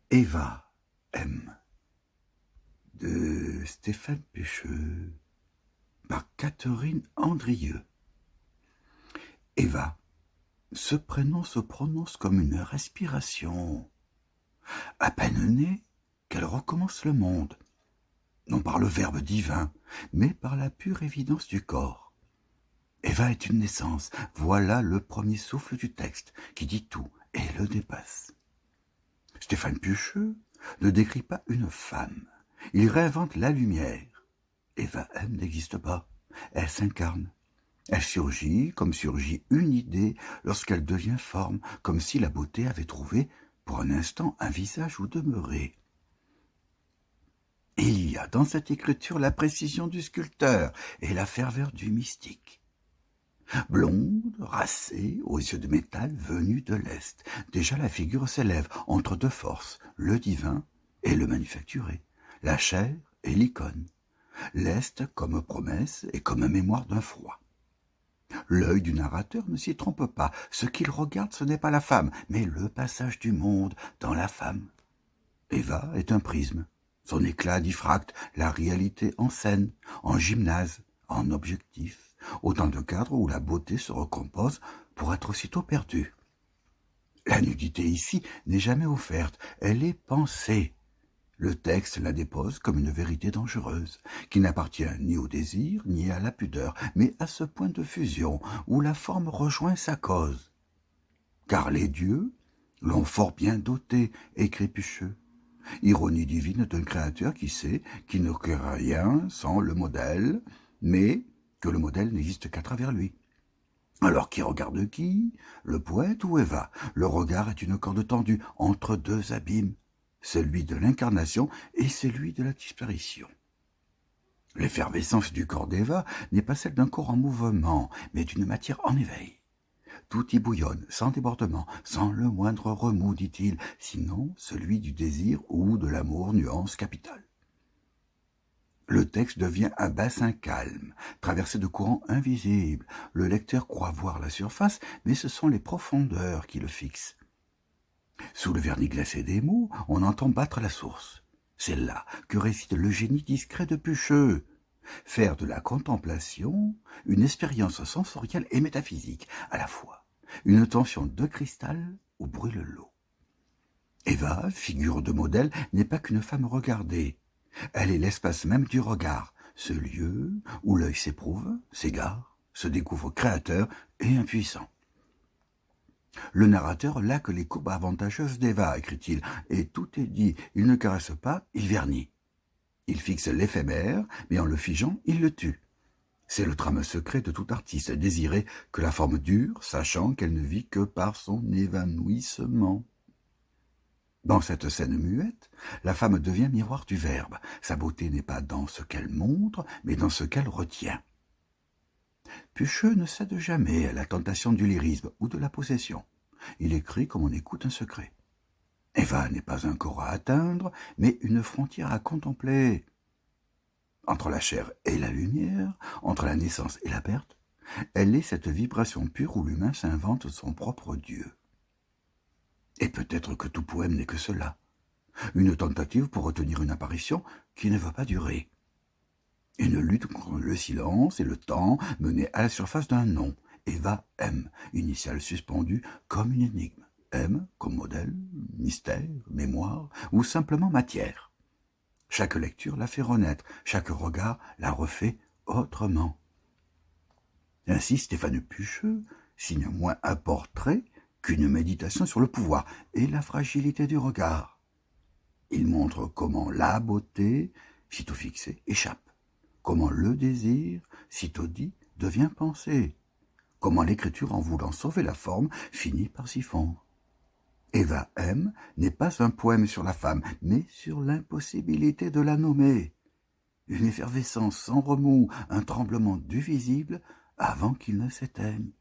Eva M. de Stéphane Pécheux par Catherine Andrieux. Eva, ce prénom se prononce comme une respiration. À peine née, qu'elle recommence le monde, non par le verbe divin, mais par la pure évidence du corps. Eva est une naissance, voilà le premier souffle du texte qui dit tout et le dépasse. Stéphane Pécheux ne décrit pas une femme, il réinvente la lumière. Eva M n'existe pas, elle s'incarne. Elle surgit comme surgit une idée lorsqu'elle devient forme, comme si la beauté avait trouvé pour un instant un visage où demeurer. Il y a dans cette écriture la précision du sculpteur et la ferveur du mystique. Blonde, racée, aux yeux de métal venue de l'Est, déjà la figure s'élève entre deux forces, le divin et le manufacturé, la chair et l'icône, l'Est comme promesse et comme mémoire d'un froid. L'œil du narrateur ne s'y trompe pas, ce qu'il regarde ce n'est pas la femme, mais le passage du monde dans la femme. Eva est un prisme, son éclat diffracte la réalité en scène, en gymnase, en objectif, autant de cadres où la beauté se recompose pour être aussitôt perdue. La nudité ici n'est jamais offerte, elle est pensée. Le texte la dépose comme une vérité dangereuse, qui n'appartient ni au désir ni à la pudeur, mais à ce point de fusion où la forme rejoint sa cause. Car les dieux l'ont fort bien doté, écrit Pécheux. Ironie divine d'un créateur qui sait qu'il ne crée rien sans le modèle, mais que le modèle n'existe qu'à travers lui. Alors qui regarde qui? Le poète ou Eva? Le regard est une corde tendue entre deux abîmes, celui de l'incarnation et celui de la disparition. L'effervescence du corps d'Eva n'est pas celle d'un corps en mouvement, mais d'une matière en éveil. Tout y bouillonne, sans débordement, sans le moindre remous, dit-il, sinon celui du désir ou de l'amour, nuance capitale. Le texte devient un bassin calme, traversé de courants invisibles. Le lecteur croit voir la surface, mais ce sont les profondeurs qui le fixent. Sous le vernis glacé des mots, on entend battre la source. C'est là que réside le génie discret de Pécheux. Faire de la contemplation une expérience sensorielle et métaphysique à la fois, une tension de cristal où brûle l'eau. Eva, figure de modèle, n'est pas qu'une femme regardée. Elle est l'espace même du regard, ce lieu où l'œil s'éprouve, s'égare, se découvre créateur et impuissant. Le narrateur laque les courbes avantageuses d'Eva, écrit-il, et tout est dit, il ne caresse pas, il vernit. Il fixe l'éphémère, mais en le figeant, il le tue. C'est le trame secret de tout artiste, désirer que la forme dure, sachant qu'elle ne vit que par son évanouissement. Dans cette scène muette, la femme devient miroir du verbe. Sa beauté n'est pas dans ce qu'elle montre, mais dans ce qu'elle retient. Pécheux ne cède jamais à la tentation du lyrisme ou de la possession. Il écrit comme on écoute un secret. Eva n'est pas un corps à atteindre, mais une frontière à contempler. Entre la chair et la lumière, entre la naissance et la perte, elle est cette vibration pure où l'humain s'invente son propre Dieu. Et peut-être que tout poème n'est que cela, une tentative pour retenir une apparition qui ne va pas durer. Une lutte contre le silence et le temps menée à la surface d'un nom, Eva M, initiale suspendue comme une énigme. M comme modèle, mystère, mémoire ou simplement matière. Chaque lecture la fait renaître, chaque regard la refait autrement. Ainsi Stéphane Pécheux signe moins un portrait qu'une méditation sur le pouvoir et la fragilité du regard. Il montre comment la beauté, sitôt fixée, échappe, comment le désir, sitôt dit, devient pensée, comment l'écriture, en voulant sauver la forme, finit par s'y fondre. Eva M n'est pas un poème sur la femme, mais sur l'impossibilité de la nommer. Une effervescence sans remous, un tremblement du visible avant qu'il ne s'éteigne.